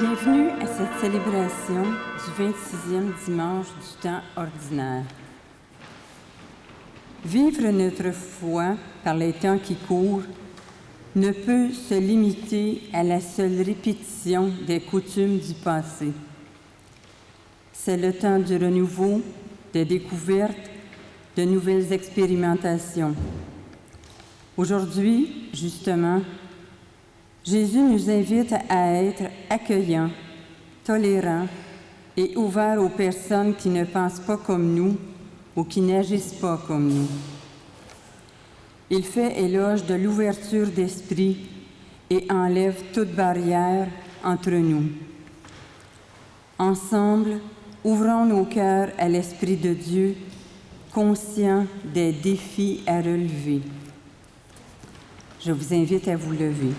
Bienvenue à cette célébration du 26e dimanche du temps ordinaire. Vivre notre foi par les temps qui courent ne peut se limiter à la seule répétition des coutumes du passé. C'est le temps du renouveau, de découverte, de nouvelles expérimentations. Aujourd'hui, justement, Jésus nous invite à être accueillants, tolérants et ouverts aux personnes qui ne pensent pas comme nous ou qui n'agissent pas comme nous. Il fait éloge de l'ouverture d'esprit et enlève toute barrière entre nous. Ensemble, ouvrons nos cœurs à l'Esprit de Dieu, conscients des défis à relever. Je vous invite à vous lever.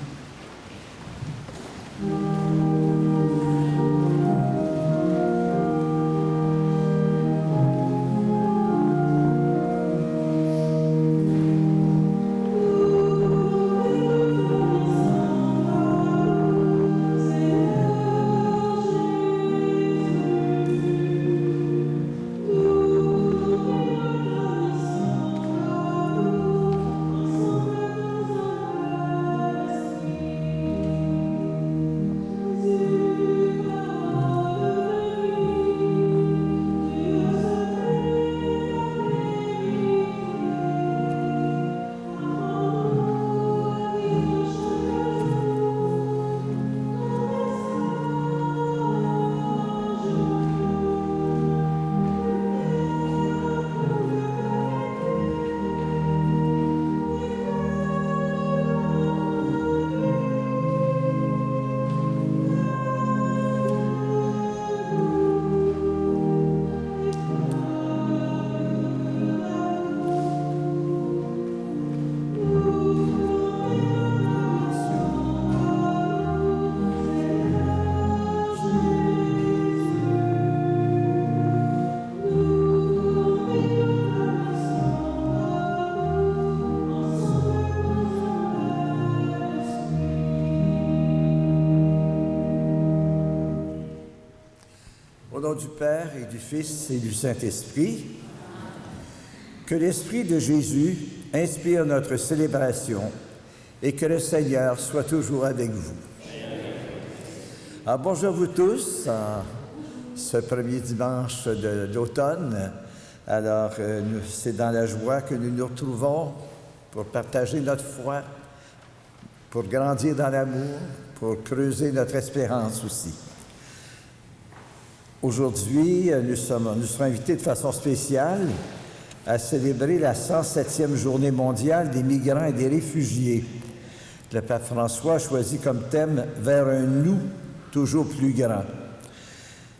Au nom du Père et du Fils et du Saint-Esprit, que l'Esprit de Jésus inspire notre célébration et que le Seigneur soit toujours avec vous. Alors, bonjour à vous tous, ce premier dimanche d'automne. Alors, c'est dans la joie que nous nous retrouvons pour partager notre foi, pour grandir dans l'amour, pour creuser notre espérance aussi. Aujourd'hui, nous serons invités de façon spéciale à célébrer la 107e journée mondiale des migrants et des réfugiés. Le pape François a choisi comme thème « Vers un nous toujours plus grand ».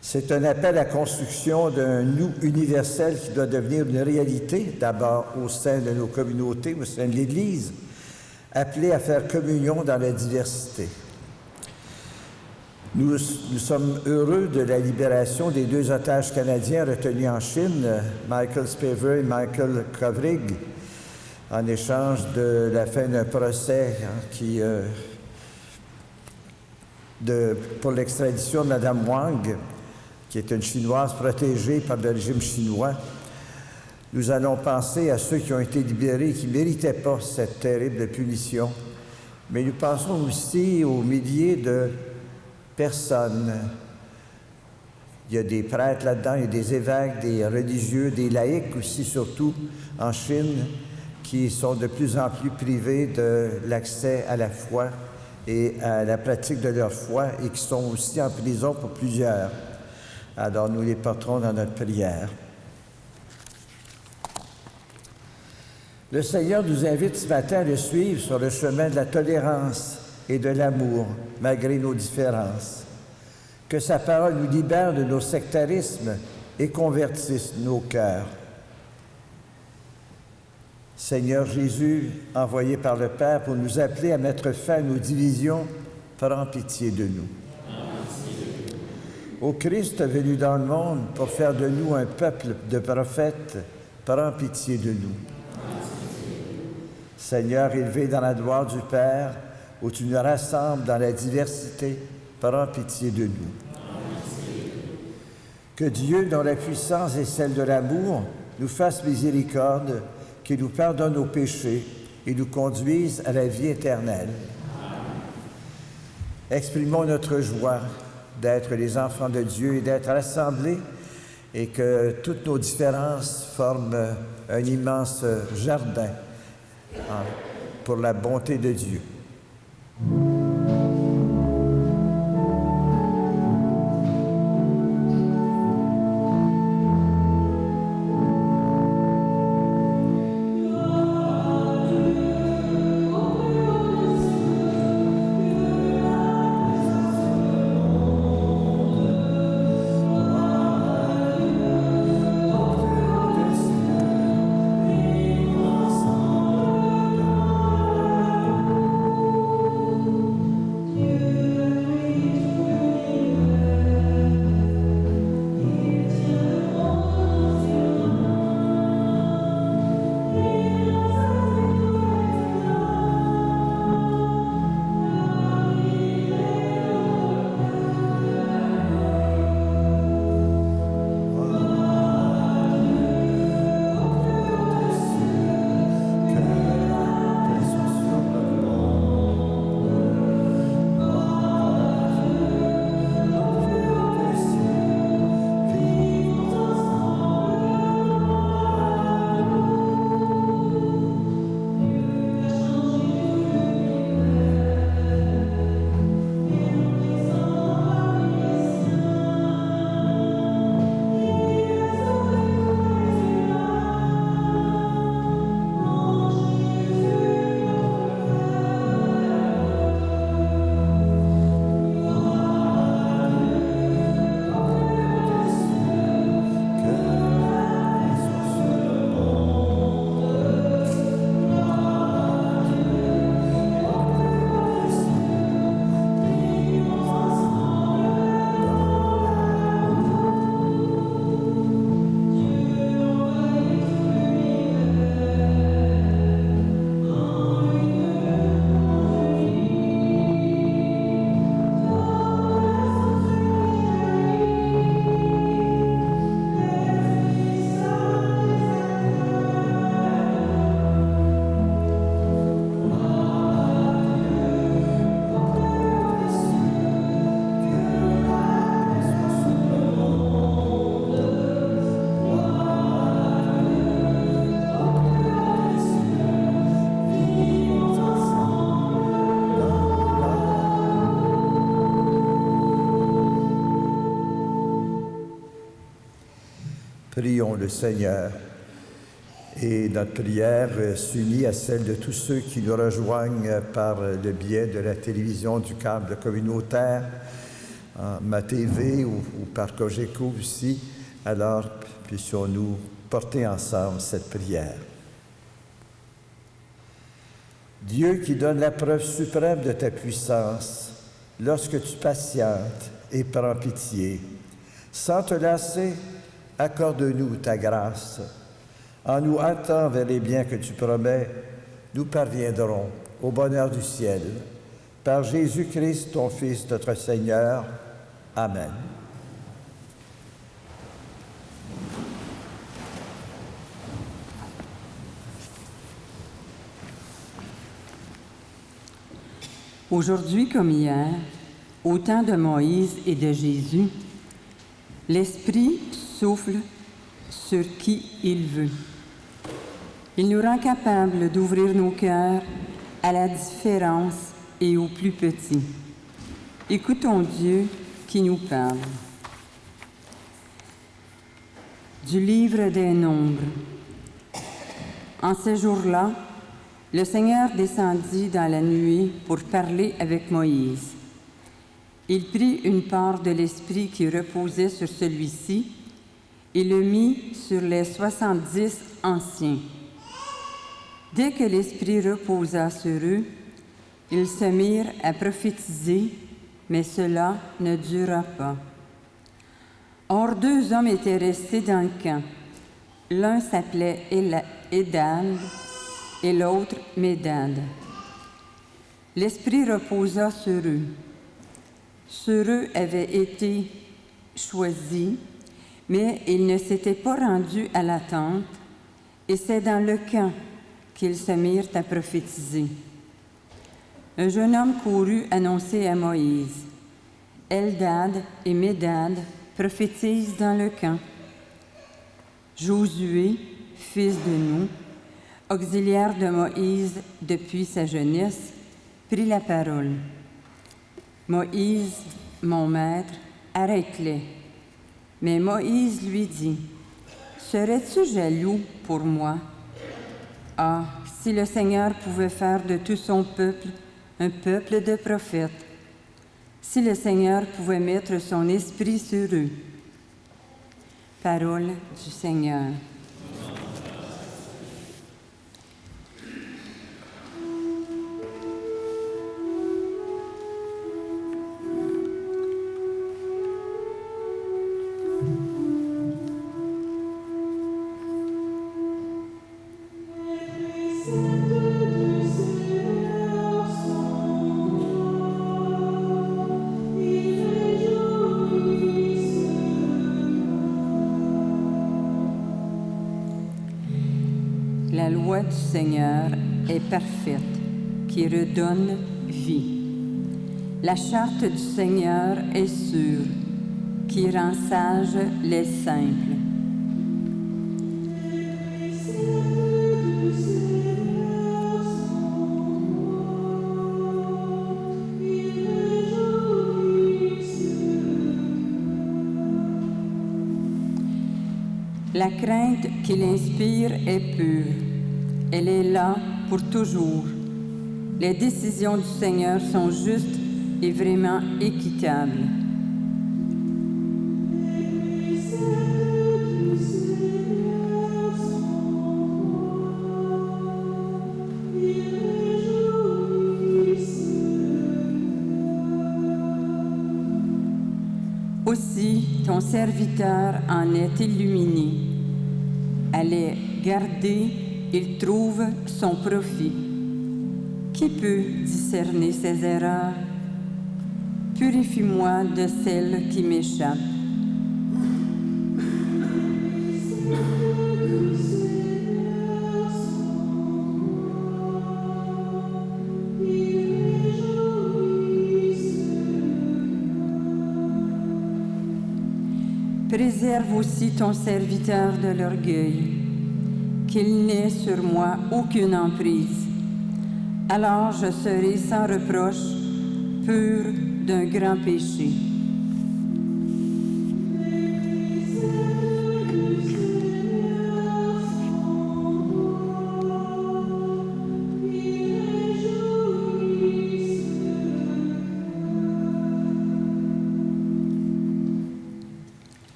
C'est un appel à la construction d'un nous universel qui doit devenir une réalité, d'abord au sein de nos communautés, au sein de l'Église, appelé à faire communion dans la diversité. Nous sommes heureux de la libération des 2 otages canadiens retenus en Chine, Michael Spavor et Michael Kovrig, en échange de la fin d'un procès pour l'extradition de Mme Wang, qui est une Chinoise protégée par le régime chinois. Nous allons penser à ceux qui ont été libérés et qui ne méritaient pas cette terrible punition. Mais nous pensons aussi aux milliers de personnes. Il y a des prêtres là-dedans, il y a des évêques, des religieux, des laïcs aussi, surtout en Chine, qui sont de plus en plus privés de l'accès à la foi et à la pratique de leur foi et qui sont aussi en prison pour plusieurs. Alors nous les porterons dans notre prière. Le Seigneur nous invite ce matin à le suivre sur le chemin de la tolérance et de l'amour, malgré nos différences. Que sa parole nous libère de nos sectarismes et convertisse nos cœurs. Seigneur Jésus, envoyé par le Père pour nous appeler à mettre fin à nos divisions, prends pitié de nous. Ô Christ venu dans le monde pour faire de nous un peuple de prophètes, prends pitié de nous. Seigneur élevé dans la gloire du Père, où tu nous rassembles dans la diversité, prends pitié de nous. Que Dieu, dont la puissance est celle de l'amour, nous fasse miséricorde, qu'il nous pardonne nos péchés et nous conduise à la vie éternelle. Exprimons notre joie d'être les enfants de Dieu et d'être rassemblés, et que toutes nos différences forment un immense jardin pour la bonté de Dieu. Prions le Seigneur. Et notre prière s'unit à celle de tous ceux qui nous rejoignent par le biais de la télévision, du câble communautaire, ma TV ou par Cogeco aussi. Alors, puissions-nous porter ensemble cette prière. Dieu qui donne la preuve suprême de ta puissance, lorsque tu patientes et prends pitié, sans te lasser, accorde-nous ta grâce. En nous hâtant vers les biens que tu promets, nous parviendrons au bonheur du ciel. Par Jésus-Christ, ton Fils, notre Seigneur. Amen. Aujourd'hui comme hier, au temps de Moïse et de Jésus, l'Esprit souffle sur qui il veut. Il nous rend capables d'ouvrir nos cœurs à la différence et aux plus petits. Écoutons Dieu qui nous parle. Du livre des Nombres. En ce jour-là, le Seigneur descendit dans la nuée pour parler avec Moïse. Il prit une part de l'Esprit qui reposait sur celui-ci et le mit sur les 70 anciens. Dès que l'Esprit reposa sur eux, ils se mirent à prophétiser, mais cela ne dura pas. Or, 2 hommes étaient restés dans le camp. L'un s'appelait Édad et l'autre Médad. L'Esprit reposa sur eux. sur eux avaient été choisis, mais ils ne s'étaient pas rendus à la tente, et c'est dans le camp qu'ils se mirent à prophétiser. Un jeune homme courut annoncer à Moïse: « Eldad et Médad prophétisent dans le camp. » Josué, fils de Nun, auxiliaire de Moïse depuis sa jeunesse, prit la parole. « Moïse, mon maître, arrête-les. » Mais Moïse lui dit: « Serais-tu jaloux pour moi? Ah, si le Seigneur pouvait faire de tout son peuple un peuple de prophètes, si le Seigneur pouvait mettre son esprit sur eux. » Parole du Seigneur. La loi du Seigneur est parfaite, qui redonne vie. La charte du Seigneur est sûre, qui rend sages les simples. La crainte qu'il inspire est pure. Elle est là pour toujours. Les décisions du Seigneur sont justes et vraiment équitables. Aussi, ton serviteur en est illuminé. À les garder, il trouve son profit. Qui peut discerner ses erreurs? Purifie-moi de celles qui m'échappent. Préserve aussi ton serviteur de l'orgueil, qu'il n'ait sur moi aucune emprise. Alors je serai sans reproche, pur d'un grand péché.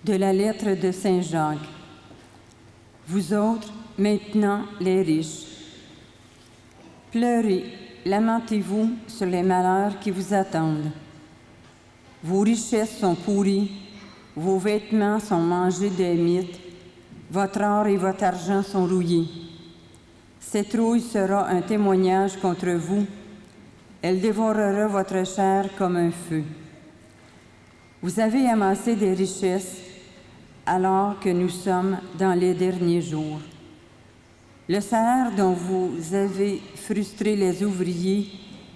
De la lettre de Saint Jacques. Vous autres, maintenant les riches, pleurez, lamentez-vous sur les malheurs qui vous attendent. Vos richesses sont pourries, vos vêtements sont mangés des mites, votre or et votre argent sont rouillés. Cette rouille sera un témoignage contre vous, elle dévorera votre chair comme un feu. Vous avez amassé des richesses, alors que nous sommes dans les derniers jours. Le salaire dont vous avez frustré les ouvriers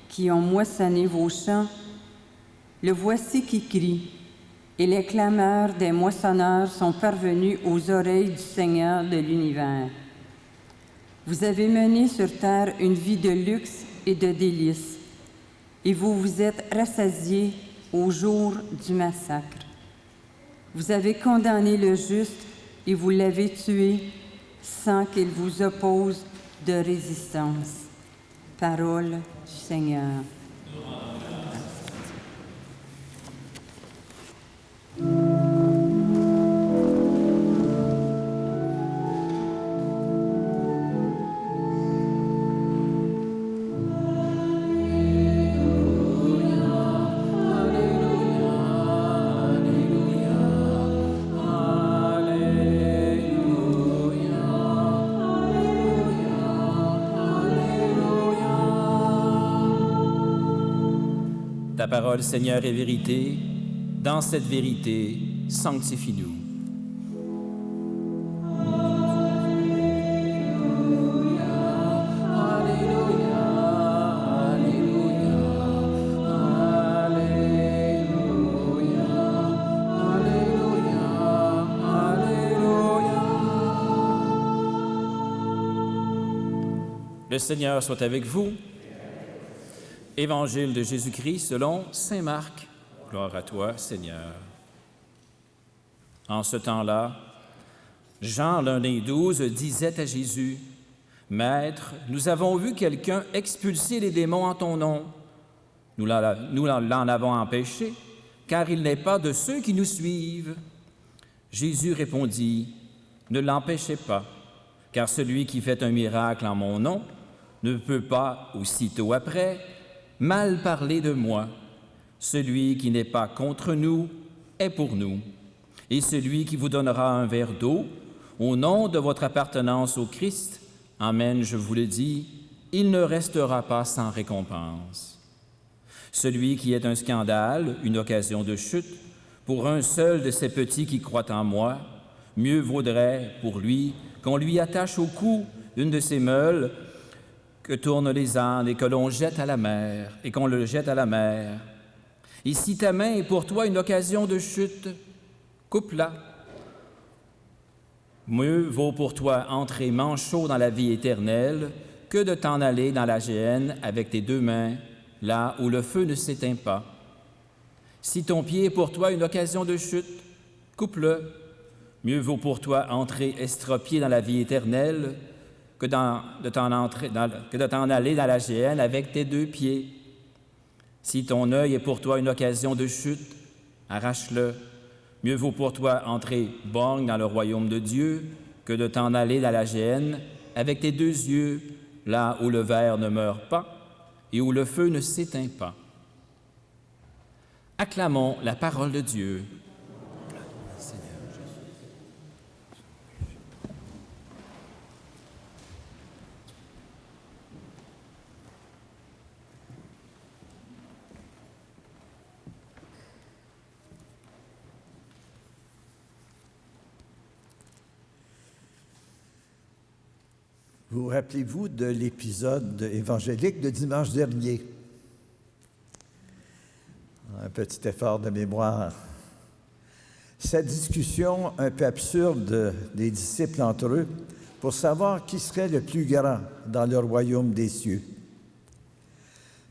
qui ont moissonné vos champs, le voici qui crie, et les clameurs des moissonneurs sont parvenus aux oreilles du Seigneur de l'univers. Vous avez mené sur terre une vie de luxe et de délices, et vous vous êtes rassasiés au jour du massacre. Vous avez condamné le juste et vous l'avez tué sans qu'il vous oppose de résistance. Parole du Seigneur. Ta parole, Seigneur, est vérité. Dans cette vérité, sanctifie-nous. Le Seigneur soit avec vous. Évangile de Jésus-Christ selon saint Marc. Gloire à toi, Seigneur. En ce temps-là, Jean, l'un des 12, disait à Jésus, « Maître, nous avons vu quelqu'un expulser les démons en ton nom. Nous l'en avons empêché, car il n'est pas de ceux qui nous suivent. » Jésus répondit, « Ne l'empêchez pas, car celui qui fait un miracle en mon nom ne peut pas, aussitôt après, mal parler de moi. Celui qui n'est pas contre nous est pour nous. Et celui qui vous donnera un verre d'eau, au nom de votre appartenance au Christ, amen, je vous le dis, il ne restera pas sans récompense. Celui qui est un scandale, une occasion de chute, pour un seul de ces petits qui croient en moi, mieux vaudrait pour lui qu'on lui attache au cou une de ses meules que tournent les ânes et que l'on jette à la mer, et qu'on le jette à la mer. Et si ta main est pour toi une occasion de chute, coupe-la. Mieux vaut pour toi entrer manchot dans la vie éternelle que de t'en aller dans la géhenne avec tes deux mains, là où le feu ne s'éteint pas. Si ton pied est pour toi une occasion de chute, coupe-le. Mieux vaut pour toi entrer estropié dans la vie éternelle que de t'en aller dans la géhenne avec tes deux pieds. Si ton œil est pour toi une occasion de chute, arrache-le. Mieux vaut pour toi entrer borgne dans le royaume de Dieu que de t'en aller dans la géhenne avec tes deux yeux, là où le ver ne meurt pas et où le feu ne s'éteint pas. Acclamons la parole de Dieu. Vous rappelez-vous de l'épisode évangélique de dimanche dernier? Un petit effort de mémoire. Cette discussion un peu absurde des disciples entre eux pour savoir qui serait le plus grand dans le royaume des cieux.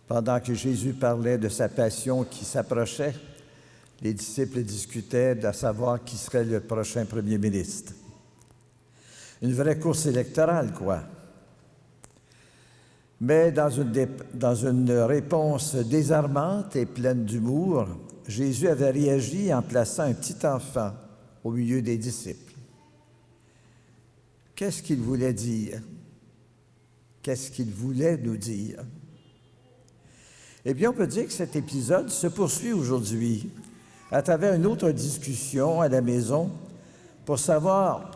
Pendant que Jésus parlait de sa passion qui s'approchait, les disciples discutaient de savoir qui serait le prochain premier ministre. Une vraie course électorale, quoi. Mais dans une réponse désarmante et pleine d'humour, Jésus avait réagi en plaçant un petit enfant au milieu des disciples. Qu'est-ce qu'il voulait dire? Qu'est-ce qu'il voulait nous dire? Eh bien, on peut dire que cet épisode se poursuit aujourd'hui à travers une autre discussion à la maison pour savoir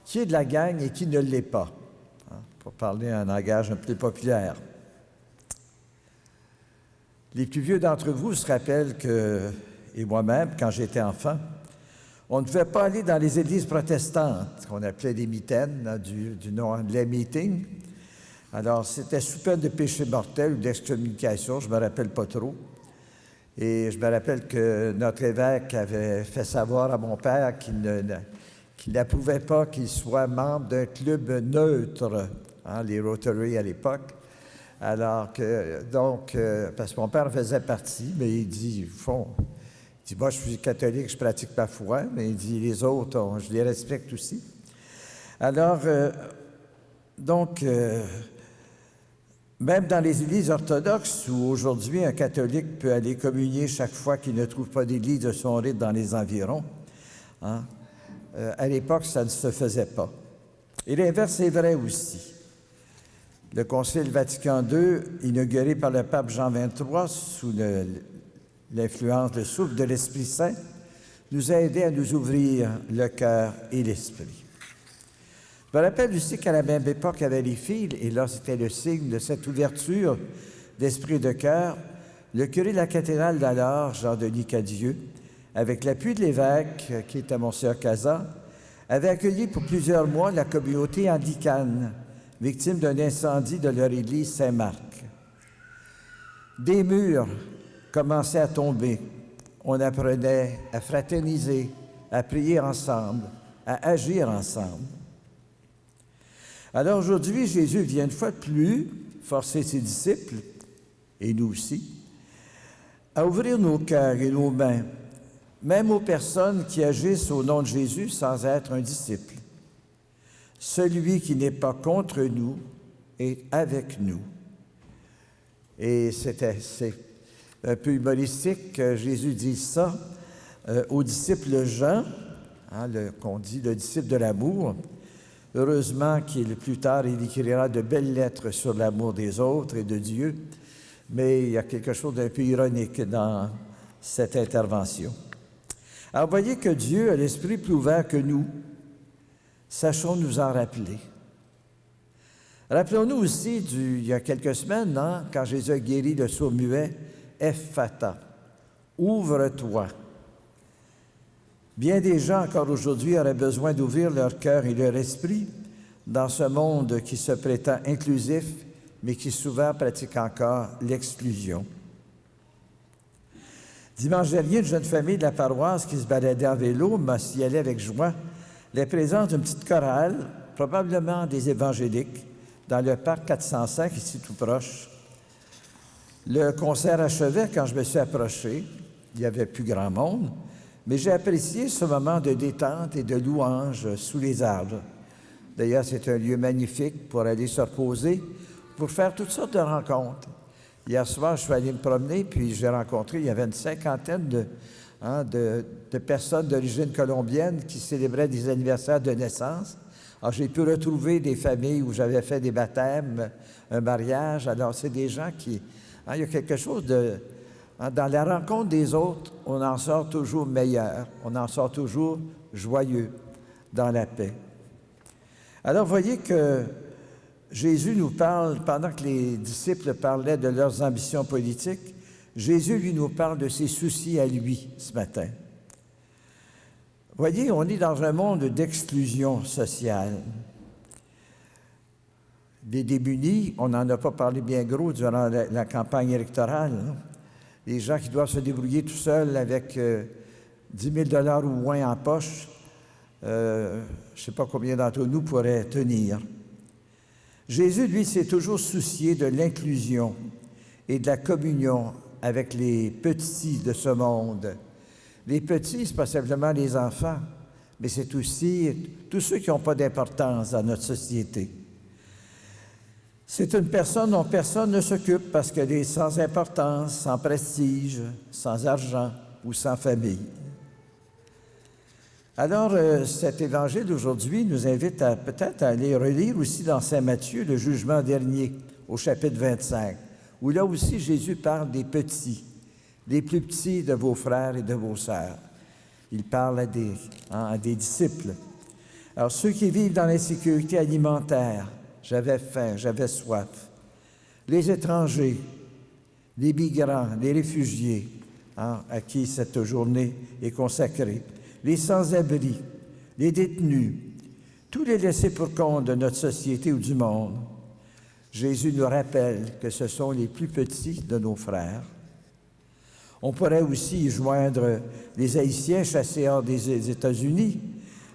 qui est de la gang et qui ne l'est pas, pour parler un langage un peu populaire. Les plus vieux d'entre vous se rappellent que, et moi-même, quand j'étais enfant, on ne devait pas aller dans les églises protestantes, qu'on appelait les mitaines, du nom anglais meeting. Alors, c'était sous peine de péché mortel ou d'excommunication, je ne me rappelle pas trop. Et je me rappelle que notre évêque avait fait savoir à mon père qu'il n'approuvait pas qu'il soit membre d'un club neutre, les Rotary à l'époque. Alors que, donc, parce que mon père faisait partie, mais il dit, moi je suis catholique, je pratique ma foi, mais il dit, les autres, je les respecte aussi. Alors, même dans les églises orthodoxes, où aujourd'hui un catholique peut aller communier chaque fois qu'il ne trouve pas d'église de son rite dans les environs, à l'époque, ça ne se faisait pas. Et l'inverse est vrai aussi. Le Concile Vatican II, inauguré par le pape Jean XXIII sous l'influence, le souffle de l'Esprit Saint, nous a aidés à nous ouvrir le cœur et l'esprit. Je me rappelle aussi qu'à la même époque, avec les filles, et là c'était le signe de cette ouverture d'esprit et de cœur, le curé de la cathédrale d'alors, Jean-Denis Cadieux, avec l'appui de l'évêque, qui était Monseigneur Cazat, avait accueilli pour plusieurs mois la communauté anglicane, victime d'un incendie de leur église Saint-Marc. Des murs commençaient à tomber. On apprenait à fraterniser, à prier ensemble, à agir ensemble. Alors aujourd'hui, Jésus vient une fois de plus forcer ses disciples, et nous aussi, à ouvrir nos cœurs et nos mains, même aux personnes qui agissent au nom de Jésus sans être un disciple. Celui qui n'est pas contre nous est avec nous. Et c'est un peu humoristique que Jésus dise ça au disciple Jean, qu'on dit le disciple de l'amour. Heureusement plus tard, il écrira de belles lettres sur l'amour des autres et de Dieu, mais il y a quelque chose d'un peu ironique dans cette intervention. Alors, voyez que Dieu a l'esprit plus ouvert que nous. Sachons nous en rappeler. Rappelons-nous aussi, il y a quelques semaines, quand Jésus a guéri le sourd-muet, « Ephphatha », « Ouvre-toi ». Bien des gens, encore aujourd'hui, auraient besoin d'ouvrir leur cœur et leur esprit dans ce monde qui se prétend inclusif, mais qui souvent pratique encore l'exclusion. Dimanche dernier, une jeune famille de la paroisse qui se baladait en vélo m'a signalé avec joie la présence d'une petite chorale, probablement des évangéliques, dans le parc 405, ici tout proche. Le concert achevait quand je me suis approché. Il n'y avait plus grand monde, mais j'ai apprécié ce moment de détente et de louange sous les arbres. D'ailleurs, c'est un lieu magnifique pour aller se reposer, pour faire toutes sortes de rencontres. Hier soir, je suis allé me promener, puis j'ai rencontré, il y avait une cinquantaine de personnes d'origine colombienne qui célébraient des anniversaires de naissance. Alors, j'ai pu retrouver des familles où j'avais fait des baptêmes, un mariage. Alors, c'est des gens qui... il y a quelque chose de... dans la rencontre des autres, on en sort toujours meilleur, on en sort toujours joyeux, dans la paix. Alors, voyez que Jésus nous parle, pendant que les disciples parlaient de leurs ambitions politiques, Jésus, lui, nous parle de ses soucis à lui ce matin. Voyez, on est dans un monde d'exclusion sociale. Des démunis, on n'en a pas parlé bien gros durant la campagne électorale. Les gens qui doivent se débrouiller tout seuls avec 10 000 $ ou moins en poche, je ne sais pas combien d'entre nous pourraient tenir. Jésus, lui, s'est toujours soucié de l'inclusion et de la communion avec les petits de ce monde. Les petits, ce n'est pas simplement les enfants, mais c'est aussi tous ceux qui n'ont pas d'importance dans notre société. C'est une personne dont personne ne s'occupe parce qu'elle est sans importance, sans prestige, sans argent ou sans famille. Alors, cet évangile d'aujourd'hui nous invite peut-être à aller relire aussi dans Saint Matthieu le jugement dernier, au chapitre 25, où là aussi Jésus parle des petits, les plus petits de vos frères et de vos sœurs. Il parle à des disciples. Alors, ceux qui vivent dans l'insécurité alimentaire, j'avais faim, j'avais soif. Les étrangers, les migrants, les réfugiés, à qui cette journée est consacrée. Les sans-abri, les détenus, tous les laissés pour compte de notre société ou du monde. Jésus nous rappelle que ce sont les plus petits de nos frères. On pourrait aussi y joindre les Haïtiens chassés hors des États-Unis,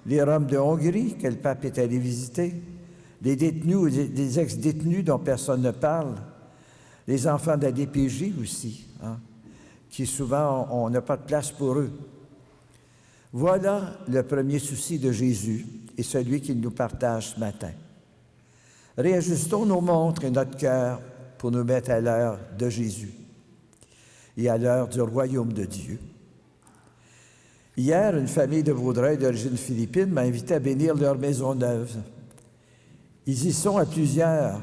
les Roms de Hongrie que le pape est allé visiter, les détenus ou des ex-détenus dont personne ne parle, les enfants de la DPJ aussi, qui souvent, on n'a pas de place pour eux. Voilà le premier souci de Jésus et celui qu'il nous partage ce matin. Réajustons nos montres et notre cœur pour nous mettre à l'heure de Jésus et à l'heure du royaume de Dieu. Hier, une famille de Vaudreuil d'origine philippine m'a invité à bénir leur maison neuve. Ils y sont à plusieurs,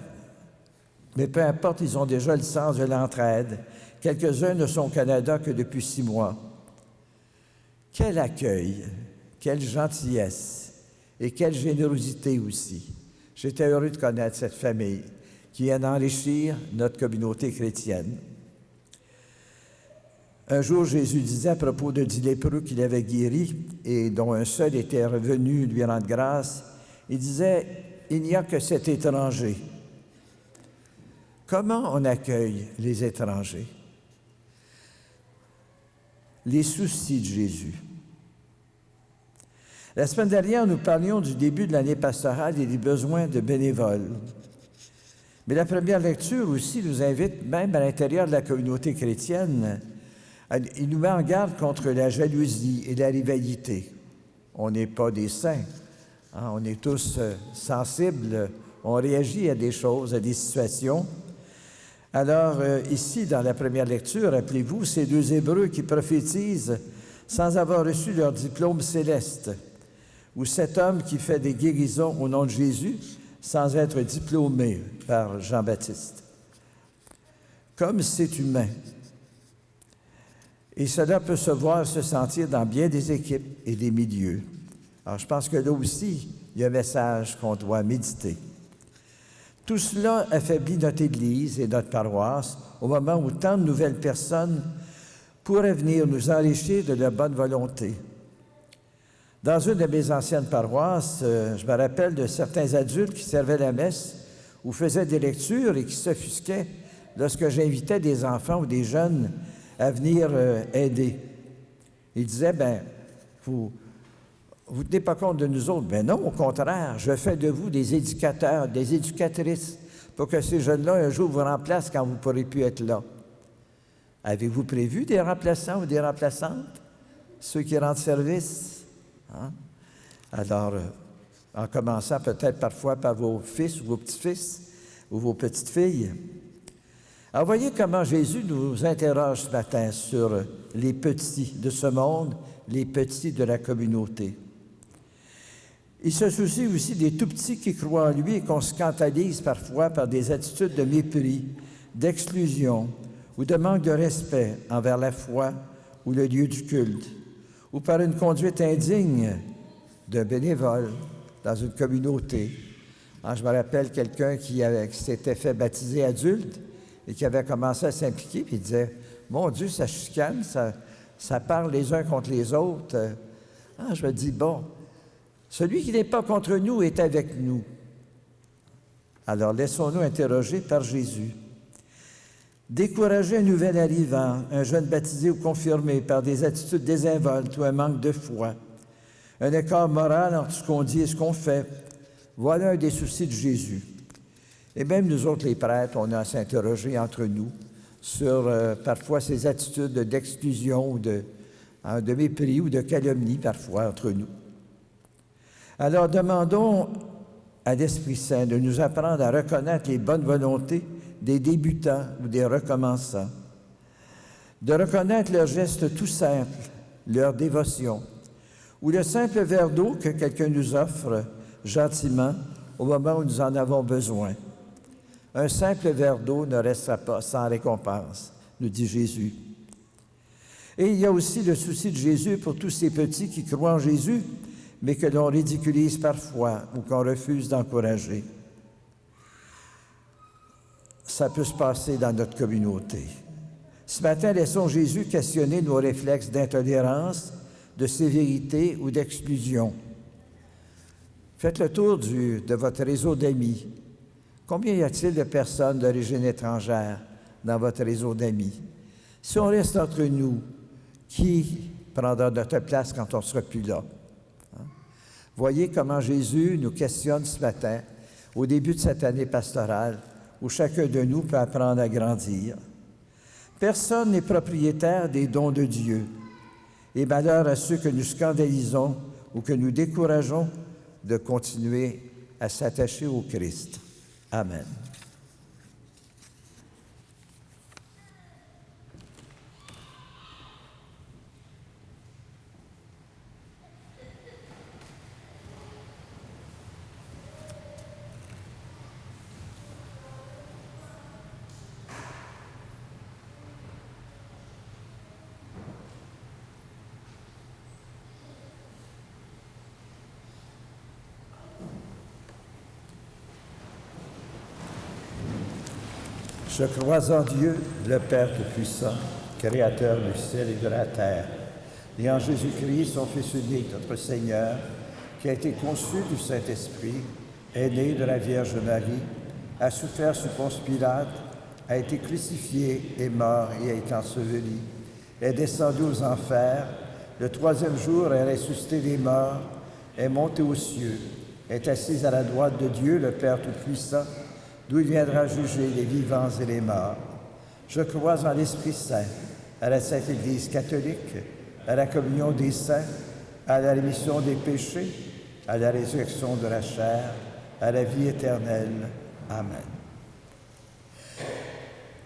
mais peu importe, ils ont déjà le sens de l'entraide. Quelques-uns ne sont au Canada que depuis 6 mois. Quel accueil, quelle gentillesse et quelle générosité aussi. J'étais heureux de connaître cette famille qui vient d'enrichir notre communauté chrétienne. Un jour, Jésus disait à propos de 10 lépreux qu'il avait guéris et dont un seul était revenu lui rendre grâce, il disait, « Il n'y a que cet étranger. » Comment on accueille les étrangers? Les soucis de Jésus. La semaine dernière, nous parlions du début de l'année pastorale et des besoins de bénévoles. Mais la première lecture aussi nous invite, même à l'intérieur de la communauté chrétienne, il nous met en garde contre la jalousie et la rivalité. On n'est pas des saints. Hein? On est tous sensibles, on réagit à des choses, à des situations. Alors, ici, dans la première lecture, rappelez-vous, ces deux Hébreux qui prophétisent sans avoir reçu leur diplôme céleste, ou cet homme qui fait des guérisons au nom de Jésus sans être diplômé par Jean-Baptiste. Comme c'est humain. Et cela peut se voir, se sentir dans bien des équipes et des milieux. Alors, je pense que là aussi, il y a un message qu'on doit méditer. Tout cela affaiblit notre Église et notre paroisse au moment où tant de nouvelles personnes pourraient venir nous enrichir de leur bonne volonté. Dans une de mes anciennes paroisses, je me rappelle de certains adultes qui servaient la messe ou faisaient des lectures et qui s'offusquaient lorsque j'invitais des enfants ou des jeunes à venir aider. Ils disaient, vous ne tenez pas compte de nous autres. Ben non, au contraire, je fais de vous des éducateurs, des éducatrices, pour que ces jeunes-là, un jour, vous remplacent quand vous ne pourrez plus être là. Avez-vous prévu des remplaçants ou des remplaçantes? Ceux qui rendent service? Hein? Alors, en commençant peut-être parfois par vos fils ou vos petits-fils ou vos petites-filles. Alors, voyez comment Jésus nous interroge ce matin sur les petits de ce monde, les petits de la communauté. Il se soucie aussi des tout-petits qui croient en lui et qu'on scandalise parfois par des attitudes de mépris, d'exclusion ou de manque de respect envers la foi ou le lieu du culte, ou par une conduite indigne d'un bénévole dans une communauté. Alors, je me rappelle quelqu'un qui s'était fait baptiser adulte et qui avait commencé à s'impliquer, puis il disait, « Mon Dieu, ça chicane, ça parle les uns contre les autres. » Je me dis, bon, celui qui n'est pas contre nous est avec nous. Alors, laissons-nous interroger par Jésus. Décourager un nouvel arrivant, un jeune baptisé ou confirmé par des attitudes désinvoltes ou un manque de foi, un écart moral entre ce qu'on dit et ce qu'on fait, voilà un des soucis de Jésus. Et même nous autres, les prêtres, on a à s'interroger entre nous sur parfois ces attitudes d'exclusion ou de mépris ou de calomnie parfois entre nous. Alors demandons à l'Esprit Saint de nous apprendre à reconnaître les bonnes volontés des débutants ou des recommençants, de reconnaître leurs gestes tout simples, leur dévotion, ou le simple verre d'eau que quelqu'un nous offre gentiment au moment où nous en avons besoin. Un simple verre d'eau ne restera pas sans récompense, nous dit Jésus. Et il y a aussi le souci de Jésus pour tous ces petits qui croient en Jésus, mais que l'on ridiculise parfois ou qu'on refuse d'encourager. Ça peut se passer dans notre communauté. Ce matin, laissons Jésus questionner nos réflexes d'intolérance, de sévérité ou d'exclusion. Faites le tour de votre réseau d'amis. Combien y a-t-il de personnes d'origine étrangère dans votre réseau d'amis? Si on reste entre nous, qui prendra notre place quand on ne sera plus là? Voyez comment Jésus nous questionne ce matin, au début de cette année pastorale, où chacun de nous peut apprendre à grandir. Personne n'est propriétaire des dons de Dieu. Et malheur à ceux que nous scandalisons ou que nous décourageons de continuer à s'attacher au Christ. Amen. Je crois en Dieu, le Père Tout-Puissant, Créateur du ciel et de la terre, et en Jésus-Christ, son Fils unique, notre Seigneur, qui a été conçu du Saint-Esprit, est né de la Vierge Marie, a souffert sous Ponce Pilate, a été crucifié, est mort et a été enseveli, est descendu aux enfers, le troisième jour est ressuscité des morts, est monté aux cieux, est assis à la droite de Dieu, le Père Tout-Puissant, d'où il viendra juger les vivants et les morts. Je crois en l'Esprit Saint, à la Sainte Église catholique, à la communion des saints, à la rémission des péchés, à la résurrection de la chair, à la vie éternelle. Amen.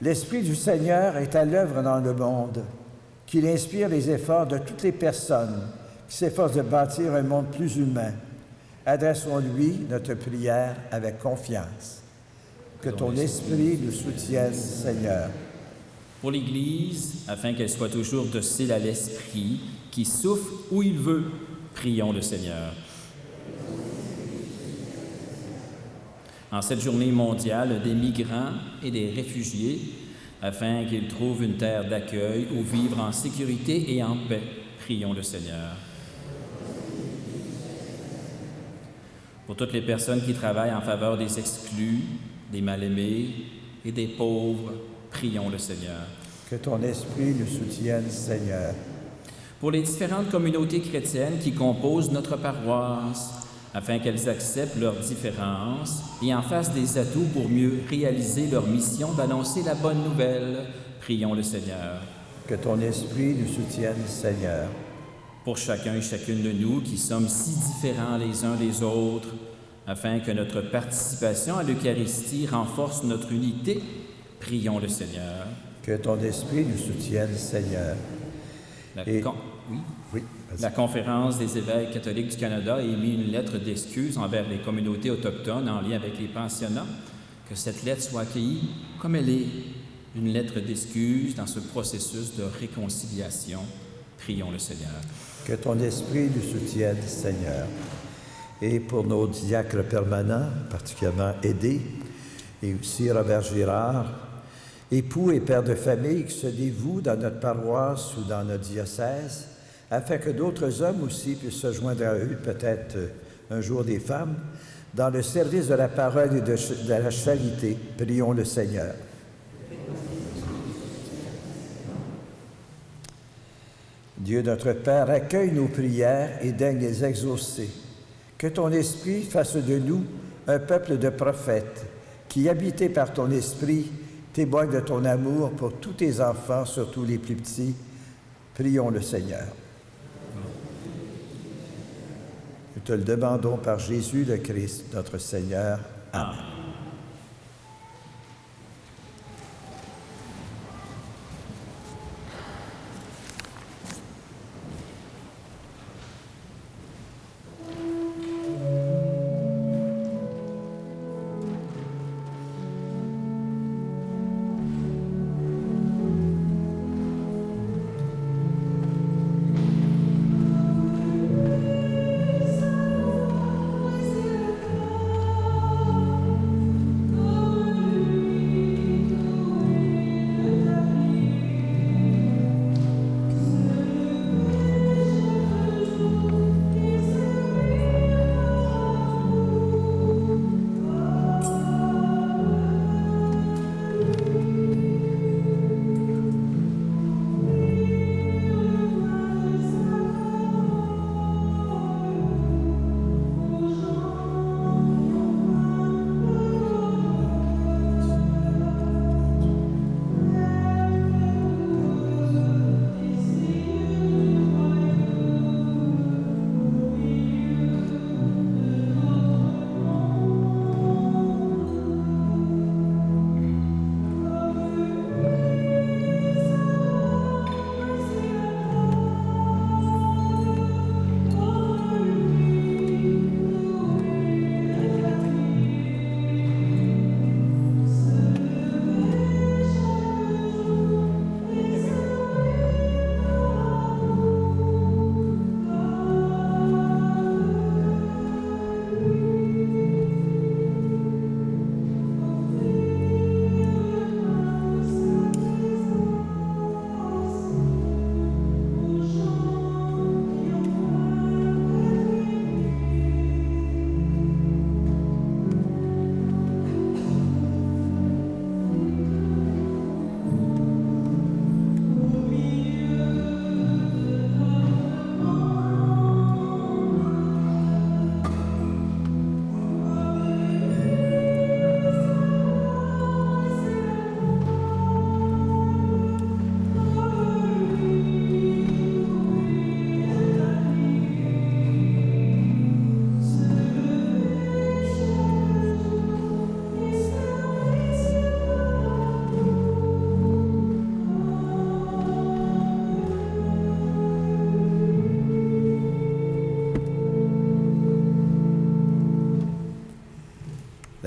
L'Esprit du Seigneur est à l'œuvre dans le monde, qu'il inspire les efforts de toutes les personnes qui s'efforcent de bâtir un monde plus humain. Adressons-lui notre prière avec confiance. Que ton Esprit nous soutienne, Seigneur. Pour l'Église, afin qu'elle soit toujours docile à l'Esprit, qui souffle où il veut, prions le Seigneur. En cette journée mondiale des migrants et des réfugiés, afin qu'ils trouvent une terre d'accueil où vivre en sécurité et en paix, prions le Seigneur. Pour toutes les personnes qui travaillent en faveur des exclus, des mal-aimés et des pauvres, prions le Seigneur. Que ton Esprit nous soutienne, Seigneur. Pour les différentes communautés chrétiennes qui composent notre paroisse, afin qu'elles acceptent leurs différences et en fassent des atouts pour mieux réaliser leur mission d'annoncer la bonne nouvelle, prions le Seigneur. Que ton Esprit nous soutienne, Seigneur. Pour chacun et chacune de nous qui sommes si différents les uns des autres, afin que notre participation à l'Eucharistie renforce notre unité, prions le Seigneur. Que ton Esprit nous soutienne, Seigneur. La Conférence des évêques catholiques du Canada a émis une lettre d'excuse envers les communautés autochtones en lien avec les pensionnats. Que cette lettre soit accueillie comme elle est, une lettre d'excuse dans ce processus de réconciliation. Prions le Seigneur. Que ton Esprit nous soutienne, Seigneur. Et pour nos diacres permanents, particulièrement Aidé, et aussi Robert Girard, époux et pères de famille qui se dévouent dans notre paroisse ou dans notre diocèse, afin que d'autres hommes aussi puissent se joindre à eux, peut-être un jour des femmes, dans le service de la parole et de la charité. Prions le Seigneur. Dieu notre Père, accueille nos prières et daigne les exaucer. Que ton Esprit fasse de nous un peuple de prophètes qui, habités par ton Esprit, témoignent de ton amour pour tous tes enfants, surtout les plus petits. Prions le Seigneur. Nous te le demandons par Jésus le Christ, notre Seigneur. Amen.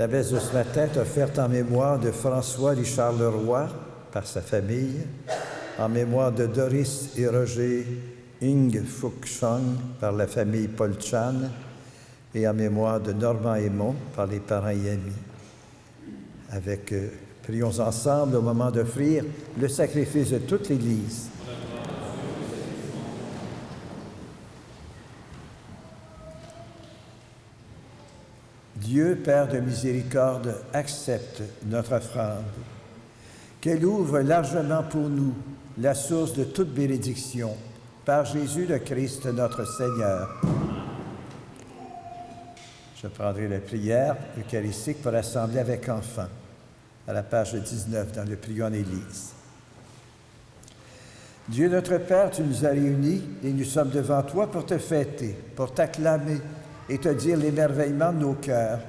La messe de ce matin est offerte en mémoire de François-Richard Leroy par sa famille, en mémoire de Doris et Roger Ing Phuc Chong par la famille Paul Chan et en mémoire de Normand Aymon par les parents et amis. Prions ensemble au moment d'offrir le sacrifice de toute l'Église. Dieu, Père de miséricorde, accepte notre offrande. Qu'elle ouvre largement pour nous la source de toute bénédiction, par Jésus le Christ, notre Seigneur. Je prendrai la prière eucharistique pour assembler avec enfants, à la page 19 dans le Prions en Église. Dieu notre Père, tu nous as réunis et nous sommes devant toi pour te fêter, pour t'acclamer et te dire l'émerveillement de nos cœurs.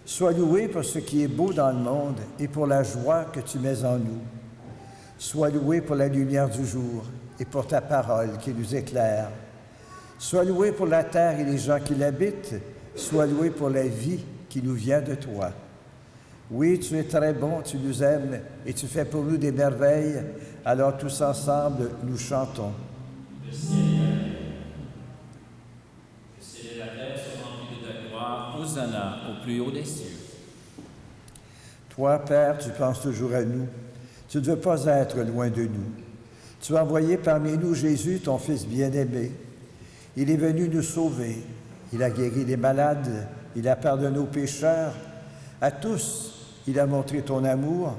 Sois loué pour ce qui est beau dans le monde et pour la joie que tu mets en nous. Sois loué pour la lumière du jour et pour ta parole qui nous éclaire. Sois loué pour la terre et les gens qui l'habitent. Sois loué pour la vie qui nous vient de toi. Oui, tu es très bon, tu nous aimes et tu fais pour nous des merveilles. Alors tous ensemble, nous chantons. Le ciel et la terre sont remplis de ta gloire. Hosanna au plus haut des cieux. Toi, Père, tu penses toujours à nous. Tu ne veux pas être loin de nous. Tu as envoyé parmi nous Jésus, ton Fils bien-aimé. Il est venu nous sauver. Il a guéri les malades. Il a pardonné aux pécheurs. À tous, il a montré ton amour.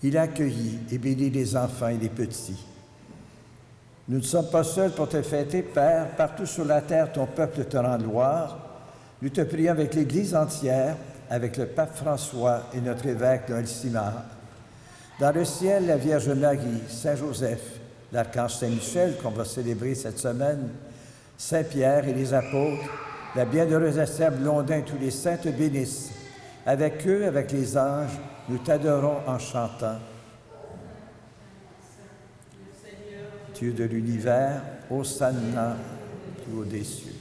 Il a accueilli et béni les enfants et les petits. Nous ne sommes pas seuls pour te fêter, Père. Partout sur la terre, ton peuple te rend gloire. Nous te prions avec l'Église entière, avec le pape François et notre évêque Noël Simard. Dans le ciel, la Vierge Marie, Saint Joseph, l'archange Saint-Michel qu'on va célébrer cette semaine, Saint-Pierre et les apôtres, la bienheureuse Esther Blondin et tous les saints te bénissent. Avec eux, avec les anges, nous t'adorons en chantant. Dieu de l'univers, Hosanna, plus haut des cieux.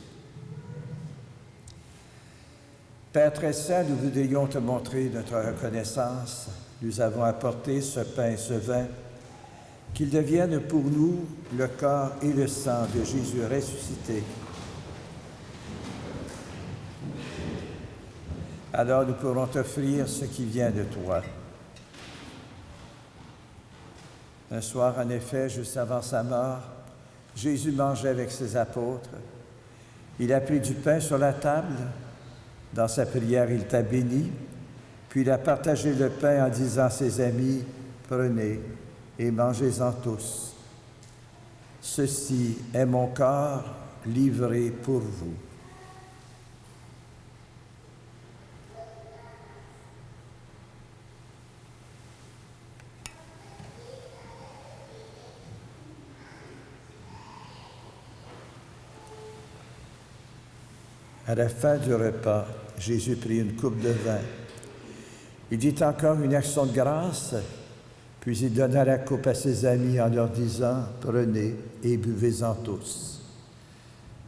Père très saint, nous voudrions te montrer notre reconnaissance. Nous avons apporté ce pain et ce vin, qu'ils deviennent pour nous le corps et le sang de Jésus ressuscité. Alors nous pourrons t'offrir ce qui vient de toi. Un soir, en effet, juste avant sa mort, Jésus mangeait avec ses apôtres. Il a pris du pain sur la table. Dans sa prière, il t'a béni. Puis il a partagé le pain en disant à ses amis, « Prenez et mangez-en tous. Ceci est mon corps livré pour vous. » À la fin du repas, Jésus prit une coupe de vin. Il dit encore une action de grâce, puis il donna la coupe à ses amis en leur disant, « Prenez et buvez-en tous.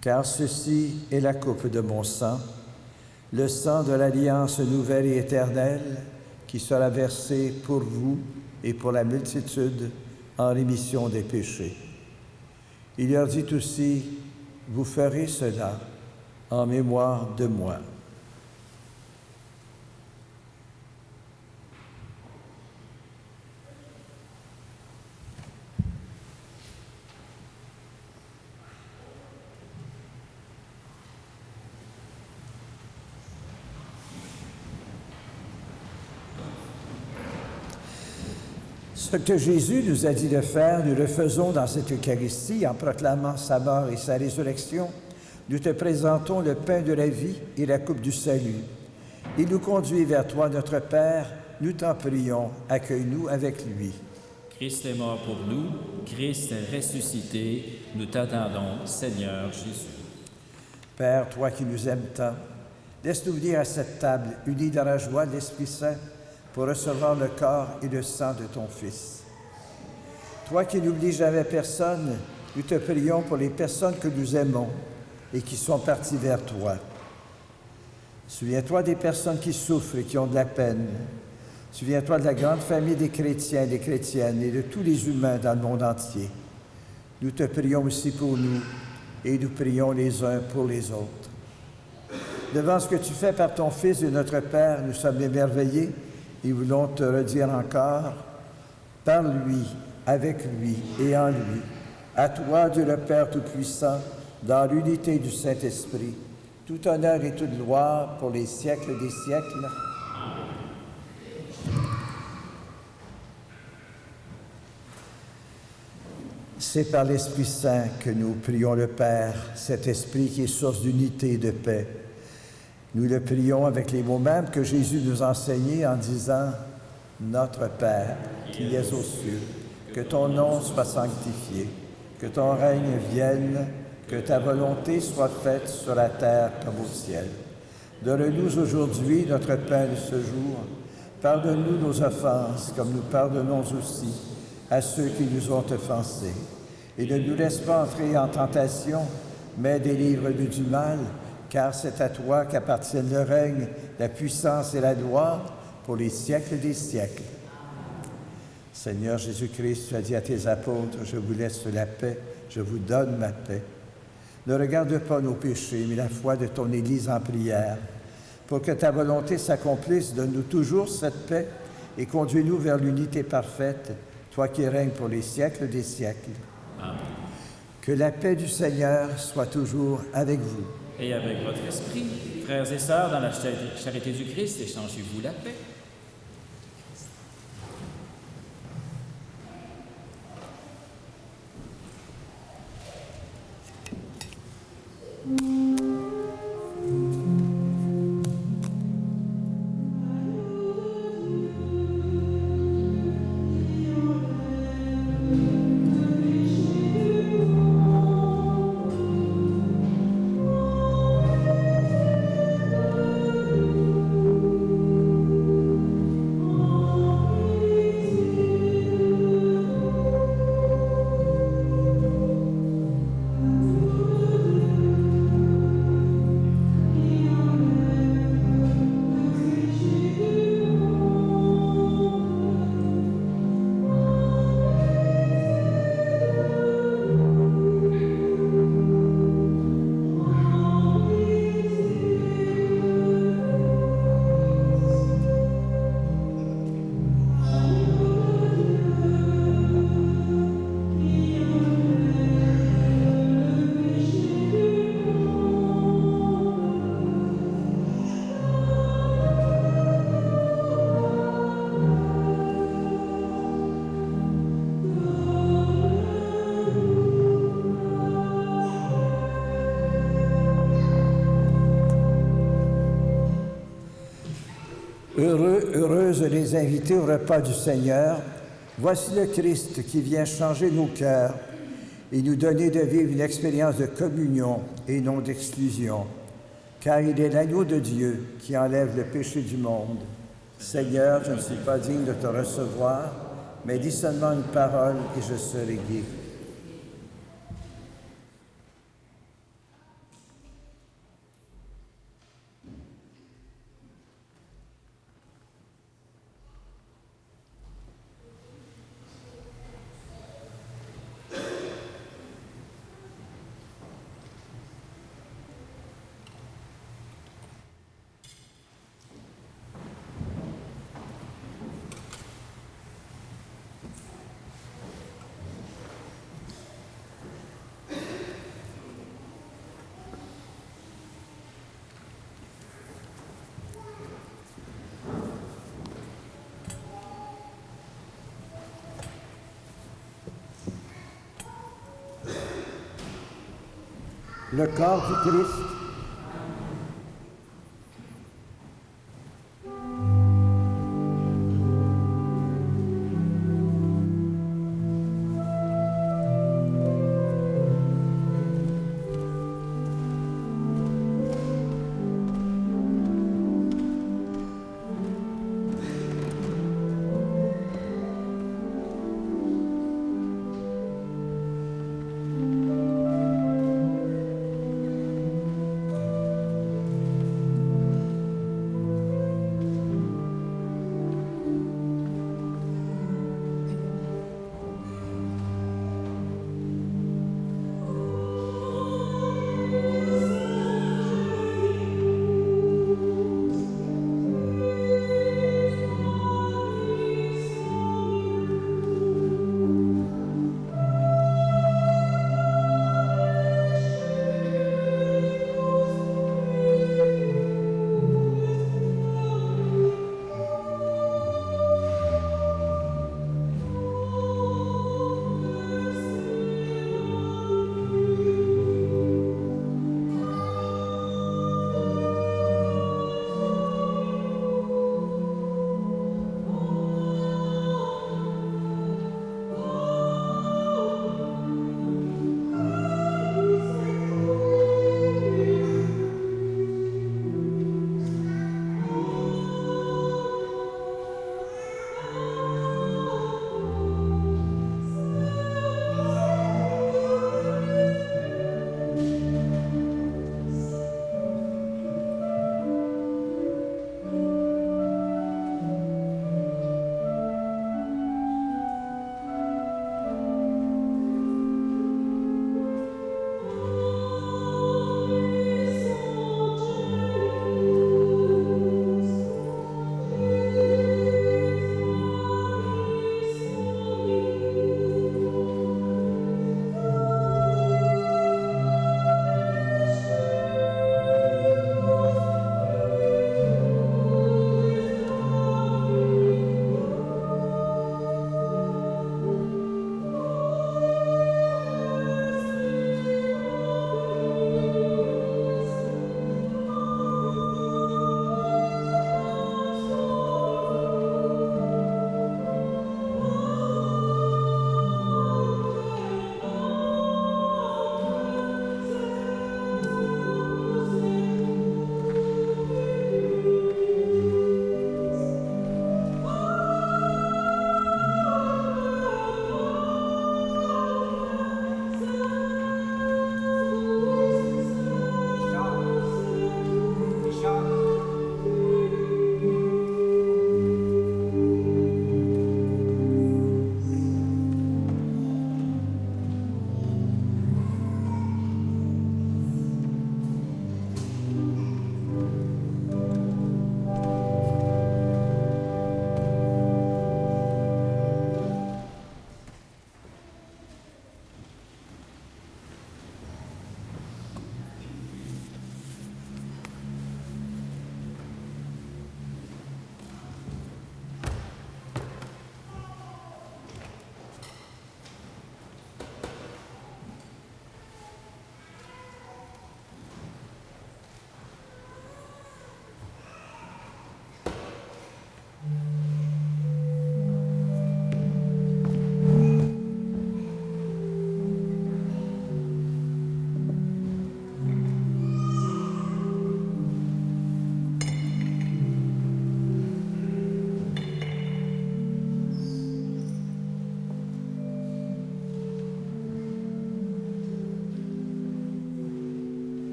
Car ceci est la coupe de mon sang, le sang de l'alliance nouvelle et éternelle qui sera versé pour vous et pour la multitude en rémission des péchés. » Il leur dit aussi, « Vous ferez cela en mémoire de moi. » Ce que Jésus nous a dit de faire, nous le faisons dans cette Eucharistie en proclamant sa mort et sa résurrection. Nous te présentons le pain de la vie et la coupe du salut. Il nous conduit vers toi, notre Père. Nous t'en prions, accueille-nous avec lui. Christ est mort pour nous, Christ est ressuscité. Nous t'attendons, Seigneur Jésus. Père, toi qui nous aimes tant, laisse-nous venir à cette table, unis dans la joie de l'Esprit Saint, pour recevoir le corps et le sang de ton Fils. Toi qui n'oublies jamais personne, nous te prions pour les personnes que nous aimons et qui sont parties vers toi. Souviens-toi des personnes qui souffrent et qui ont de la peine. Souviens-toi de la grande famille des chrétiens et des chrétiennes et de tous les humains dans le monde entier. Nous te prions aussi pour nous et nous prions les uns pour les autres. Devant ce que tu fais par ton Fils et notre Père, nous sommes émerveillés et voulons te redire encore, par lui, avec lui et en lui, à toi, Dieu le Père Tout-Puissant, dans l'unité du Saint-Esprit, tout honneur et toute gloire pour les siècles des siècles. C'est par l'Esprit Saint que nous prions le Père, cet Esprit qui est source d'unité et de paix. Nous le prions avec les mots mêmes que Jésus nous a enseignés en disant « Notre Père, qui es aux cieux, que ton nom soit sanctifié, que ton règne vienne, que ta volonté soit faite sur la terre comme au ciel. Donne-nous aujourd'hui notre pain de ce jour. Pardonne-nous nos offenses, comme nous pardonnons aussi à ceux qui nous ont offensés. Et ne nous laisse pas entrer en tentation, mais délivre-nous du mal, car c'est à toi qu'appartiennent le règne, la puissance et la gloire pour les siècles des siècles. Seigneur Jésus-Christ, tu as dit à tes apôtres, je vous laisse la paix, je vous donne ma paix. Ne regarde pas nos péchés, mais la foi de ton Église en prière. Pour que ta volonté s'accomplisse, donne-nous toujours cette paix et conduis-nous vers l'unité parfaite, toi qui règnes pour les siècles des siècles. Amen. Que la paix du Seigneur soit toujours avec vous. Et avec votre esprit, frères et sœurs, dans la charité du Christ, échangez-vous la paix. Heureuses les invités au repas du Seigneur, voici le Christ qui vient changer nos cœurs et nous donner de vivre une expérience de communion et non d'exclusion, car il est l'agneau de Dieu qui enlève le péché du monde. Seigneur, je ne suis pas digne de te recevoir, mais dis seulement une parole et je serai guéri. Le corps du Christ.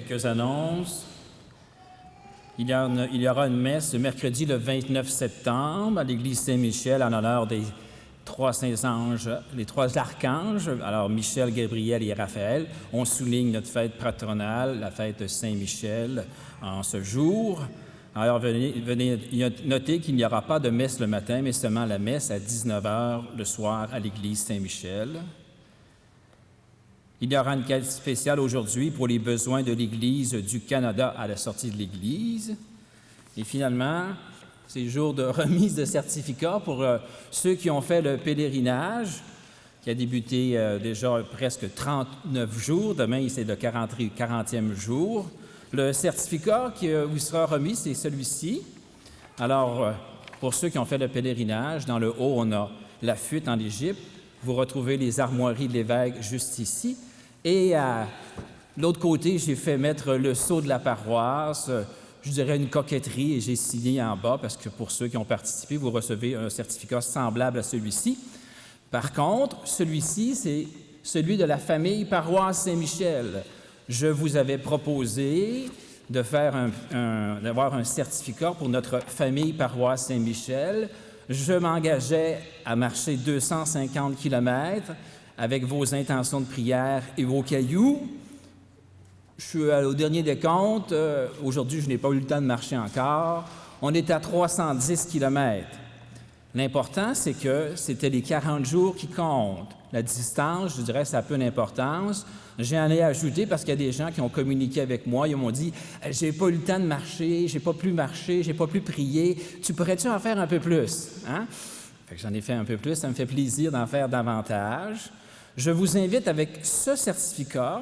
quelques annonces. Il y aura une messe le mercredi le 29 septembre à l'église Saint-Michel en l'honneur des 3 saints anges, les 3 archanges, alors Michel, Gabriel et Raphaël. On souligne notre fête patronale, la fête de Saint-Michel, en ce jour. Alors venez noter qu'il n'y aura pas de messe le matin, mais seulement la messe à 19h le soir à l'église Saint-Michel. Il y aura une quête spéciale aujourd'hui pour les besoins de l'Église du Canada à la sortie de l'Église. Et finalement, c'est le jour de remise de certificats pour ceux qui ont fait le pèlerinage, qui a débuté déjà presque 39 jours. Demain, c'est le 40e jour. Le certificat qui vous sera remis, c'est celui-ci. Alors, pour ceux qui ont fait le pèlerinage, dans le haut, on a la fuite en Égypte. Vous retrouvez les armoiries de l'évêque juste ici. Et à l'autre côté, j'ai fait mettre le sceau de la paroisse, je dirais une coquetterie, et j'ai signé en bas parce que pour ceux qui ont participé, vous recevez un certificat semblable à celui-ci. Par contre, celui-ci, c'est celui de la famille paroisse Saint-Michel. Je vous avais proposé de faire d'avoir un certificat pour notre famille paroisse Saint-Michel. Je m'engageais à marcher 250 km avec vos intentions de prière et vos cailloux. Je suis au dernier décompte. Aujourd'hui, je n'ai pas eu le temps de marcher encore. On est à 310 km. L'important, c'est que c'était les 40 jours qui comptent. La distance, je dirais, ça a peu d'importance. J'en ai ajouté parce qu'il y a des gens qui ont communiqué avec moi. Ils m'ont dit « J'ai pas eu le temps de marcher, j'ai pas pu marcher, j'ai pas pu prier. Tu pourrais-tu en faire un peu plus? » Hein? Fait que j'en ai fait un peu plus. Ça me fait plaisir d'en faire davantage. Je vous invite avec ce certificat,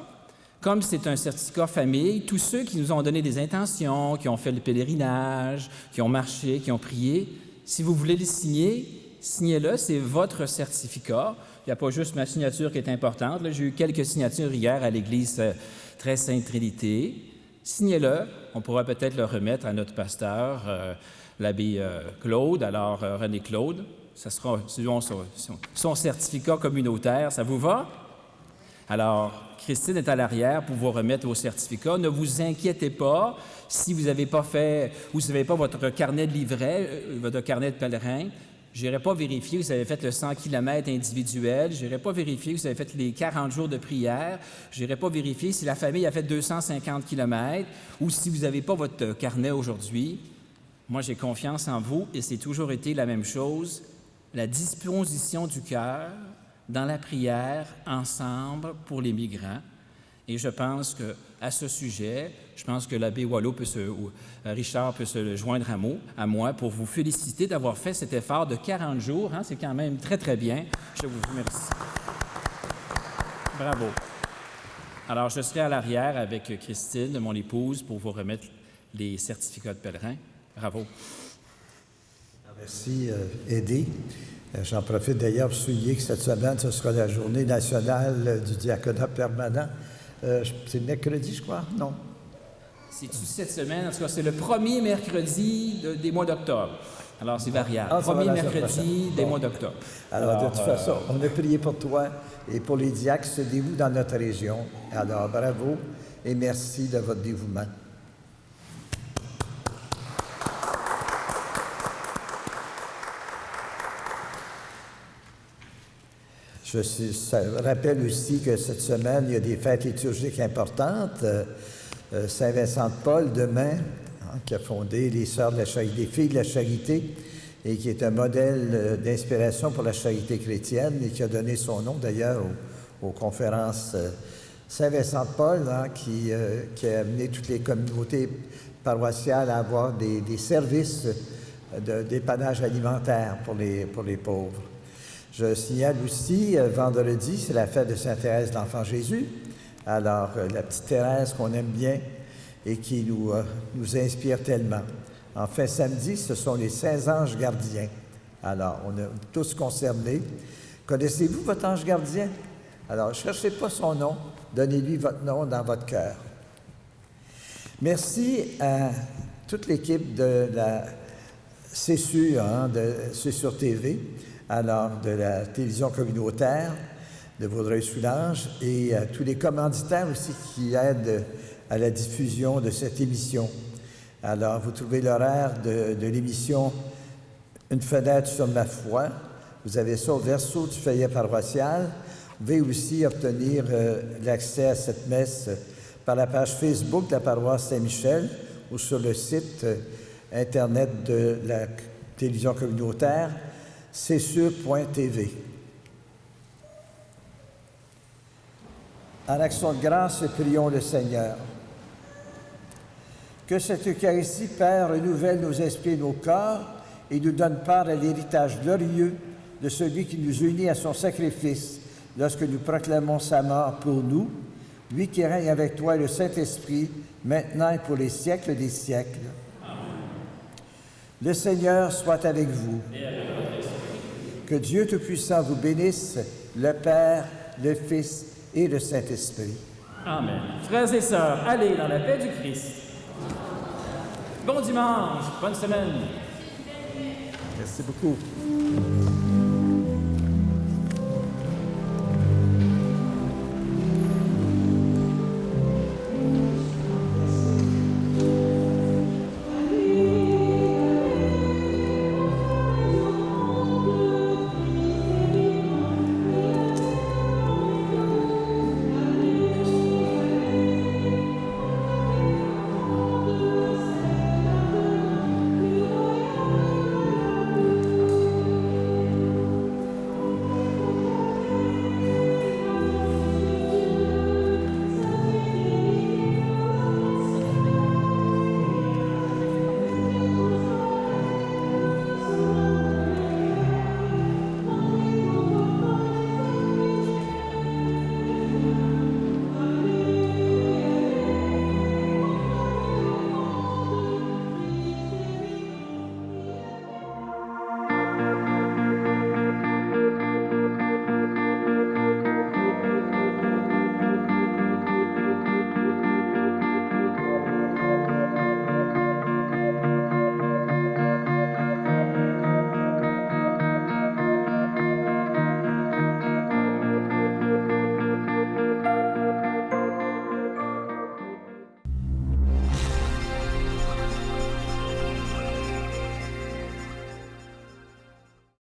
comme c'est un certificat famille, tous ceux qui nous ont donné des intentions, qui ont fait le pèlerinage, qui ont marché, qui ont prié, si vous voulez le signer, signez-le, c'est votre certificat. Il n'y a pas juste ma signature qui est importante. Là, j'ai eu quelques signatures hier à l'église Très Sainte Trinité. Signez-le, on pourra peut-être le remettre à notre pasteur, l'abbé Claude, alors René Claude. Ça sera son certificat communautaire. Ça vous va? Alors, Christine est à l'arrière pour vous remettre vos certificats. Ne vous inquiétez pas si vous n'avez pas fait, ou si vous n'avez pas votre carnet de livret, votre carnet de pèlerin. Je n'irai pas vérifier que vous avez fait le 100 km individuel. Je n'irai pas vérifier que vous avez fait les 40 jours de prière. Je n'irai pas vérifier si la famille a fait 250 km ou si vous n'avez pas votre carnet aujourd'hui. Moi, j'ai confiance en vous et c'est toujours été la même chose. La disposition du cœur dans la prière ensemble pour les migrants. Et je pense qu'à ce sujet, je pense que l'abbé Wallot Richard peut se joindre à moi pour vous féliciter d'avoir fait cet effort de 40 jours. Hein? C'est quand même très, très bien. Je vous remercie. Bravo. Alors, je serai à l'arrière avec Christine, mon épouse, pour vous remettre les certificats de pèlerin. Bravo. Merci, Eddie. J'en profite d'ailleurs pour souligner que cette semaine, ce sera la journée nationale du diaconat permanent. C'est mercredi, je crois? Non? C'est-tu cette semaine? En tout cas, c'est le premier mercredi des mois d'octobre. Alors, c'est variable. Premier mercredi des mois d'octobre. Alors, de toute façon, on a prié pour toi et pour les diacres qui se dévouent dans notre région. Alors, bravo et merci de votre dévouement. Je rappelle aussi que cette semaine, il y a des fêtes liturgiques importantes. Saint-Vincent de Paul, demain, qui a fondé les Sœurs de la Charité, les Filles de la Charité, et qui est un modèle d'inspiration pour la charité chrétienne et qui a donné son nom d'ailleurs aux conférences Saint-Vincent de Paul, qui a amené toutes les communautés paroissiales à avoir des services d'épanage alimentaire pour les pauvres. Je signale aussi, vendredi, c'est la fête de Sainte Thérèse de l'Enfant Jésus. Alors, la petite Thérèse qu'on aime bien et qui nous inspire tellement. Enfin, samedi, ce sont les Saints Anges Gardiens. Alors, on est tous concernés. Connaissez-vous votre ange gardien? Alors, ne cherchez pas son nom, donnez-lui votre nom dans votre cœur. Merci à toute l'équipe de la CSU, de CSUR TV, alors de la télévision communautaire de Vaudreuil-Soulanges et à tous les commanditaires aussi qui aident à la diffusion de cette émission. Alors, vous trouvez l'horaire de l'émission Une fenêtre sur ma foi. Vous avez ça au verso du feuillet paroissial. Vous pouvez aussi obtenir l'accès à cette messe par la page Facebook de la paroisse Saint-Michel ou sur le site Internet de la télévision communautaire, csur.tv. En action de grâce, prions le Seigneur. Que cette Eucharistie, Père, renouvelle nos esprits et nos corps et nous donne part à l'héritage glorieux de celui qui nous unit à son sacrifice lorsque nous proclamons sa mort pour nous, lui qui règne avec toi et le Saint-Esprit, maintenant et pour les siècles des siècles. Amen. Le Seigneur soit avec vous. Et avec votre esprit. Que Dieu Tout-Puissant vous bénisse, le Père, le Fils et le Saint-Esprit. Amen. Frères et sœurs, allez dans la paix du Christ. Bon dimanche, bonne semaine. Merci beaucoup.